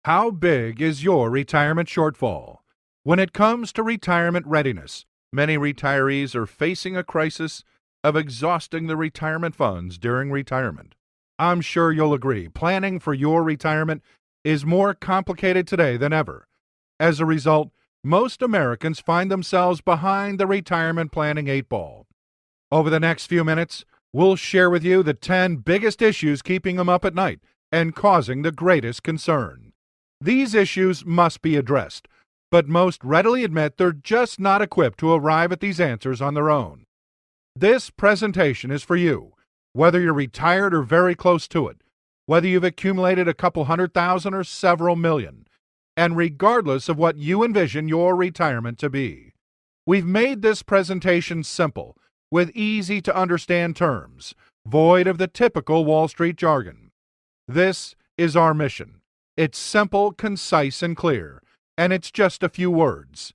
How big is your retirement shortfall? When it comes to retirement readiness, many retirees are facing a crisis of exhausting the retirement funds during retirement. I'm sure you'll agree, planning for your retirement is more complicated today than ever. As a result, most Americans find themselves behind the retirement planning 8 ball. Over the next few minutes, we'll share with you the 10 biggest issues keeping them up at night and causing the greatest concern. These issues must be addressed, but most readily admit they're just not equipped to arrive at these answers on their own. This presentation is for you, whether you're retired or very close to it, whether you've accumulated a couple 100,000 or several million, and regardless of what you envision your retirement to be. We've made this presentation simple, with easy-to-understand terms, void of the typical Wall Street jargon. This is our mission. It's simple, concise, and clear, and it's just a few words.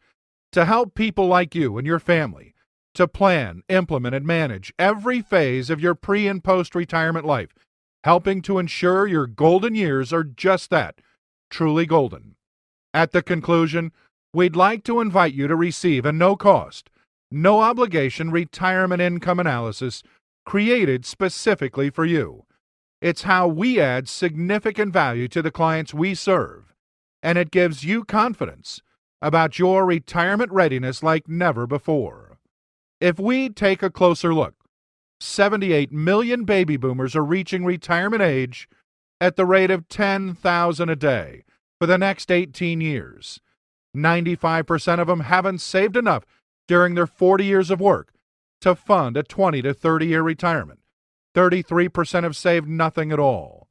To help people like you and your family to plan, implement, and manage every phase of your pre- and post-retirement life, helping to ensure your golden years are just that, truly golden. At the conclusion, we'd like to invite you to receive a no-cost, no-obligation retirement income analysis created specifically for you. It's how we add significant value to the clients we serve, and it gives you confidence about your retirement readiness like never before. If we take a closer look, 78 million baby boomers are reaching retirement age at the rate of 10,000 a day for the next 18 years. 95% of them haven't saved enough during their 40 years of work to fund a 20 to 30-year retirement. 33% have saved nothing at all.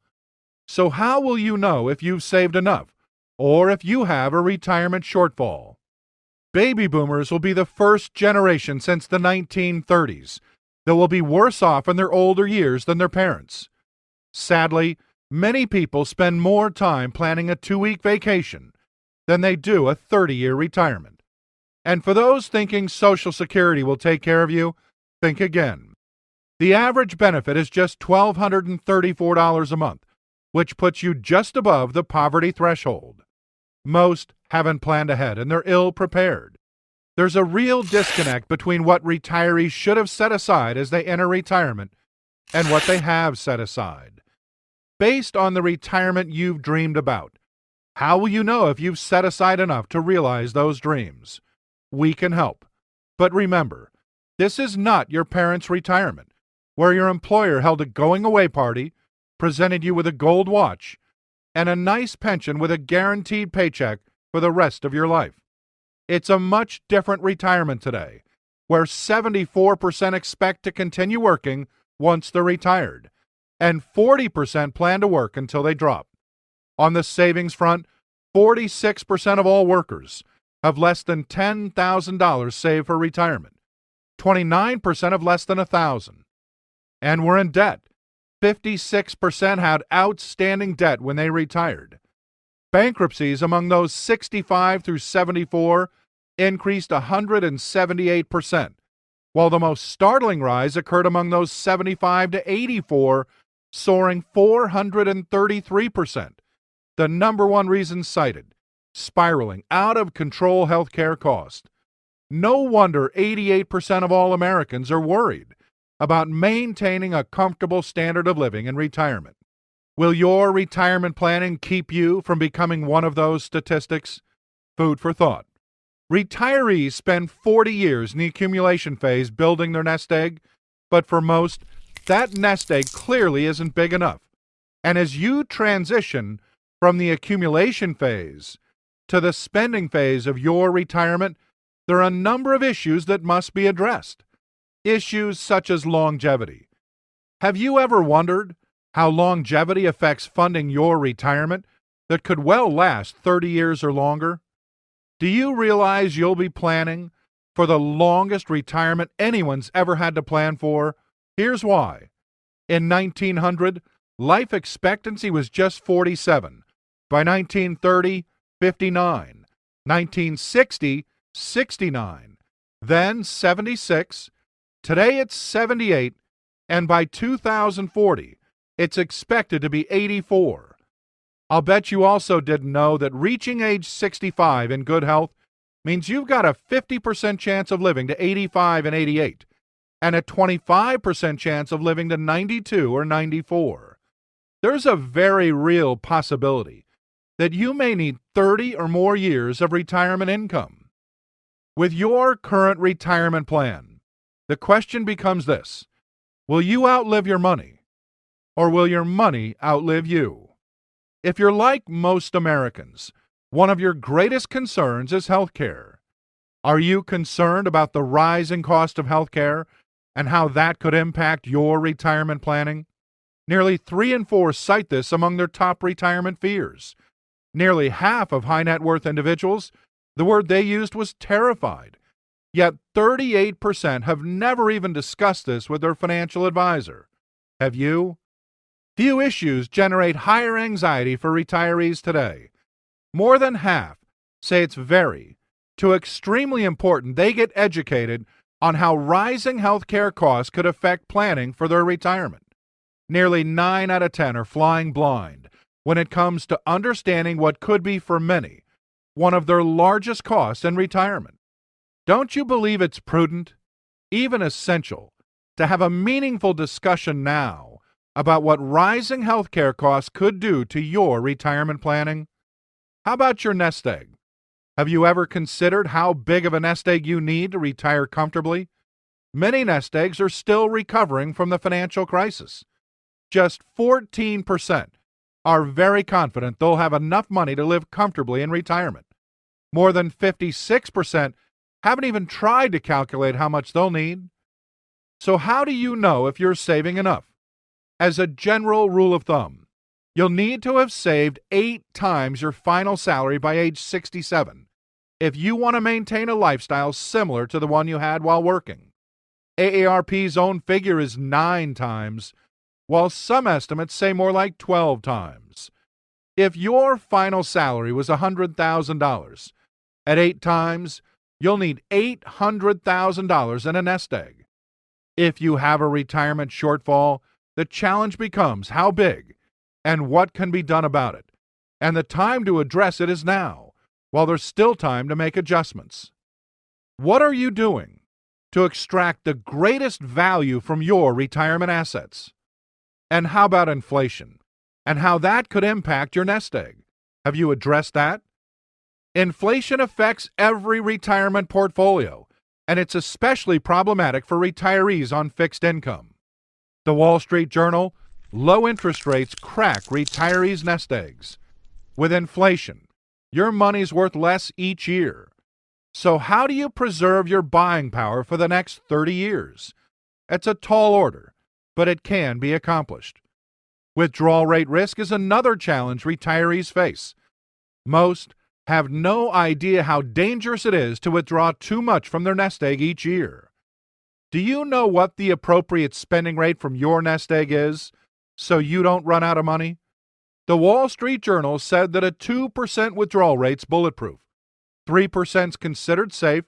So how will you know if you've saved enough or if you have a retirement shortfall? Baby boomers will be the first generation since the 1930s that will be worse off in their older years than their parents. Sadly, many people spend more time planning a 2-week vacation than they do a 30-year retirement. And for those thinking Social Security will take care of you, think again. The average benefit is just $1,234 a month, which puts you just above the poverty threshold. Most haven't planned ahead and they're ill-prepared. There's a real disconnect between what retirees should have set aside as they enter retirement and what they have set aside. Based on the retirement you've dreamed about, how will you know if you've set aside enough to realize those dreams? We can help. But remember, this is not your parents' retirement, where your employer held a going-away party, presented you with a gold watch, and a nice pension with a guaranteed paycheck for the rest of your life. It's a much different retirement today, where 74% expect to continue working once they're retired, and 40% plan to work until they drop. On the savings front, 46% of all workers have less than $10,000 saved for retirement, 29% have less than $1,000. And we're in debt. 56% had outstanding debt when they retired. Bankruptcies among those 65 through 74 increased 178%, while the most startling rise occurred among those 75 to 84, soaring 433%. The number one reason cited, spiraling out-of-control healthcare costs. No wonder 88% of all Americans are worried about maintaining a comfortable standard of living in retirement. Will your retirement planning keep you from becoming one of those statistics? Food for thought. Retirees spend 40 years in the accumulation phase building their nest egg, but for most, that nest egg clearly isn't big enough. And as you transition from the accumulation phase to the spending phase of your retirement, there are a number of issues that must be addressed. Issues such as longevity. Have you ever wondered how longevity affects funding your retirement that could well last 30 years or longer? Do you realize you'll be planning for the longest retirement anyone's ever had to plan for? Here's why. In 1900, life expectancy was just 47. By 1930, 59. 1960, 69. Then 76. Today it's 78, and by 2040, it's expected to be 84. I'll bet you also didn't know that reaching age 65 in good health means you've got a 50% chance of living to 85 and 88, and a 25% chance of living to 92 or 94. There's a very real possibility that you may need 30 or more years of retirement income. With your current retirement plan, the question becomes this: will you outlive your money, or will your money outlive you? If you're like most Americans, one of your greatest concerns is health care. Are you concerned about the rising cost of health care and how that could impact your retirement planning? Nearly 3 in 4 cite this among their top retirement fears. Nearly half of high net worth individuals, the word they used was terrified. Yet 38% have never even discussed this with their financial advisor. Have you? Few issues generate higher anxiety for retirees today. More than half say it's very to extremely important they get educated on how rising health care costs could affect planning for their retirement. Nearly 9 out of 10 are flying blind when it comes to understanding what could be for many one of their largest costs in retirement. Don't you believe it's prudent, even essential, to have a meaningful discussion now about what rising health care costs could do to your retirement planning? How about your nest egg? Have you ever considered how big of a nest egg you need to retire comfortably? Many nest eggs are still recovering from the financial crisis. Just 14% are very confident they'll have enough money to live comfortably in retirement. More than 56% haven't even tried to calculate how much they'll need. So how do you know if you're saving enough? As a general rule of thumb, you'll need to have saved 8 times your final salary by age 67 if you want to maintain a lifestyle similar to the one you had while working. AARP's own figure is 9 times, while some estimates say more like 12 times. If your final salary was $100,000, at 8 times, you'll need $800,000 in a nest egg. If you have a retirement shortfall, the challenge becomes how big and what can be done about it. And the time to address it is now, while there's still time to make adjustments. What are you doing to extract the greatest value from your retirement assets? And how about inflation, and how that could impact your nest egg? Have you addressed that? Inflation affects every retirement portfolio, and it's especially problematic for retirees on fixed income. The Wall Street Journal: low interest rates crack retirees' nest eggs. With inflation, your money's worth less each year. So how do you preserve your buying power for the next 30 years? It's a tall order, but it can be accomplished. Withdrawal rate risk is another challenge retirees face. Most have no idea how dangerous it is to withdraw too much from their nest egg each year. Do you know what the appropriate spending rate from your nest egg is so you don't run out of money? The Wall Street Journal said that a 2% withdrawal rate's bulletproof. 3% is considered safe.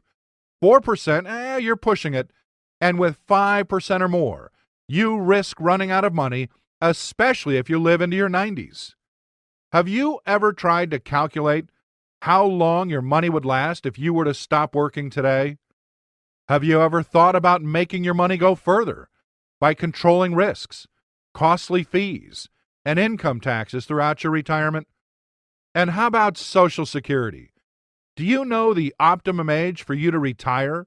4%, you're pushing it. And with 5% or more, you risk running out of money, especially if you live into your 90s. Have you ever tried to calculate how long your money would last if you were to stop working today? Have you ever thought about making your money go further by controlling risks, costly fees, and income taxes throughout your retirement? And how about Social Security? Do you know the optimum age for you to retire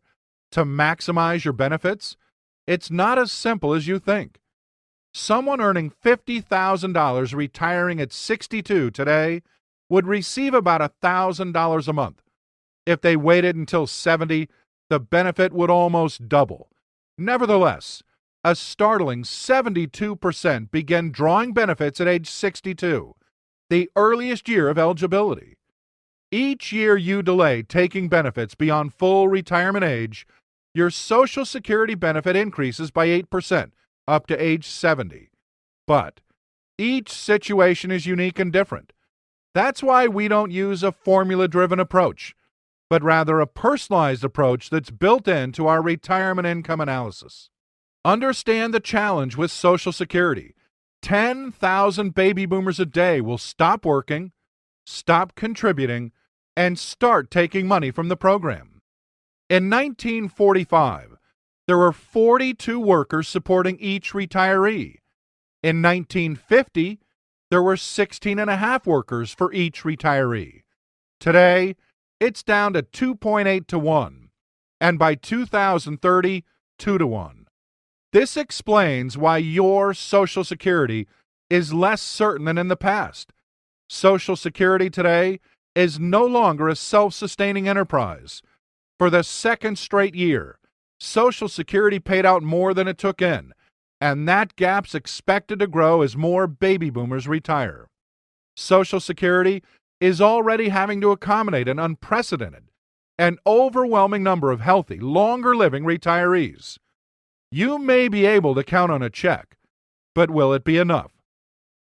to maximize your benefits? It's not as simple as you think. Someone earning $50,000 retiring at 62 today would receive about $1,000 a month. If they waited until 70, the benefit would almost double. Nevertheless, a startling 72% begin drawing benefits at age 62, the earliest year of eligibility. Each year you delay taking benefits beyond full retirement age, your Social Security benefit increases by 8% up to age 70. But each situation is unique and different. That's why we don't use a formula-driven approach, but rather a personalized approach that's built into our retirement income analysis. Understand the challenge with Social Security. 10,000 baby boomers a day will stop working, stop contributing, and start taking money from the program. In 1945, there were 42 workers supporting each retiree. In 1950, there were 16.5 workers for each retiree. Today, it's down to 2.8 to 1, and by 2030, 2 to 1. This explains why your Social Security is less certain than in the past. Social Security today is no longer a self-sustaining enterprise. For the second straight year, Social Security paid out more than it took in, and that gap's expected to grow as more baby boomers retire. Social Security is already having to accommodate an unprecedented and overwhelming number of healthy, longer-living retirees. You may be able to count on a check, but will it be enough?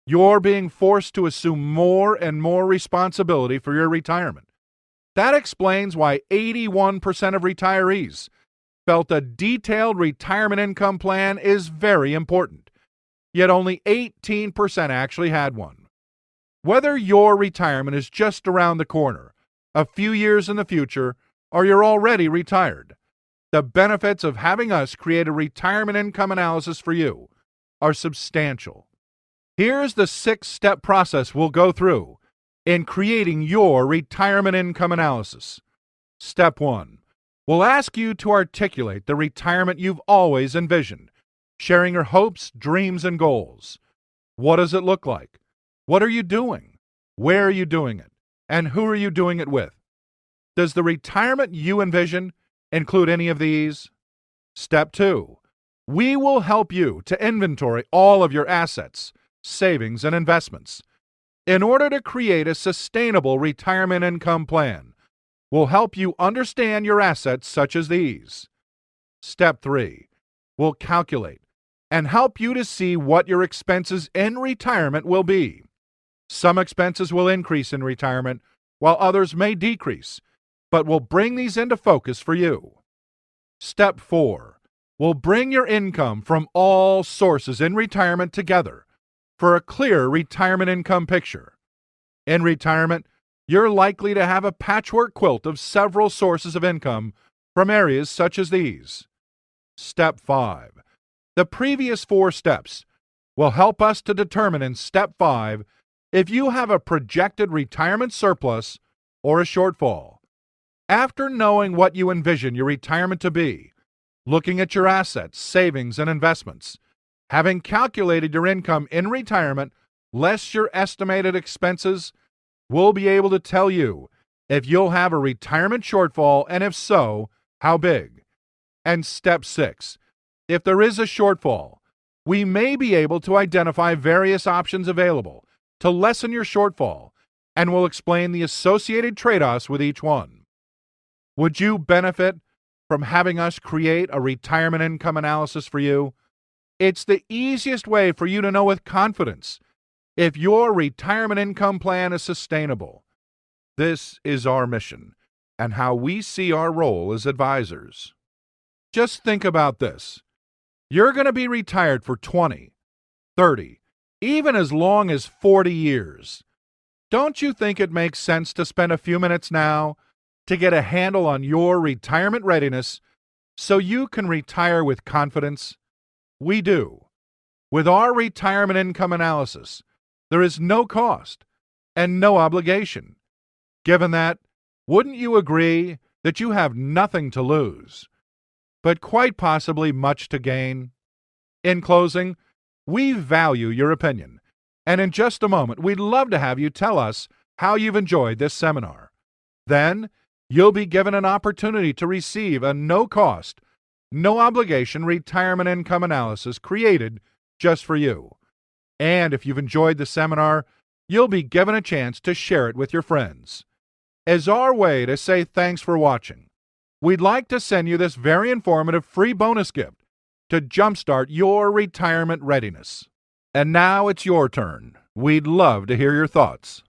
You're being forced to assume more and more responsibility for your retirement. That explains why 81% of retirees felt a detailed retirement income plan is very important, yet only 18% actually had one. Whether your retirement is just around the corner, a few years in the future, or you're already retired, the benefits of having us create a retirement income analysis for you are substantial. Here's the 6-step process we'll go through in creating your retirement income analysis. Step 1. We'll ask you to articulate the retirement you've always envisioned, sharing your hopes, dreams, and goals. What does it look like? What are you doing? Where are you doing it? And who are you doing it with? Does the retirement you envision include any of these? Step 2. We will help you to inventory all of your assets, savings, and investments. In order to create a sustainable retirement income plan, we'll help you understand your assets such as these. Step 3. We'll calculate and help you to see what your expenses in retirement will be. Some expenses will increase in retirement, while others may decrease, but we'll bring these into focus for you. Step 4. We'll bring your income from all sources in retirement together for a clear retirement income picture. In retirement, you're likely to have a patchwork quilt of several sources of income from areas such as these. Step 5. The previous 4 steps will help us to determine in Step 5 if you have a projected retirement surplus or a shortfall. After knowing what you envision your retirement to be, looking at your assets, savings, and investments, having calculated your income in retirement less your estimated expenses, we'll be able to tell you if you'll have a retirement shortfall, and if so, how big. And Step 6. If there is a shortfall, we may be able to identify various options available to lessen your shortfall, and we'll explain the associated trade-offs with each one. Would you benefit from having us create a retirement income analysis for you? It's the easiest way for you to know with confidence if your retirement income plan is sustainable. This is our mission and how we see our role as advisors. Just think about this. You're going to be retired for 20, 30, even as long as 40 years. Don't you think it makes sense to spend a few minutes now to get a handle on your retirement readiness so you can retire with confidence? We do. With our retirement income analysis, there is no cost and no obligation. Given that, wouldn't you agree that you have nothing to lose, but quite possibly much to gain? In closing, we value your opinion, and in just a moment, we'd love to have you tell us how you've enjoyed this seminar. Then, you'll be given an opportunity to receive a no-cost, no-obligation retirement income analysis created just for you. And if you've enjoyed the seminar, you'll be given a chance to share it with your friends. As our way to say thanks for watching, we'd like to send you this very informative free bonus gift to jumpstart your retirement readiness. And now it's your turn. We'd love to hear your thoughts.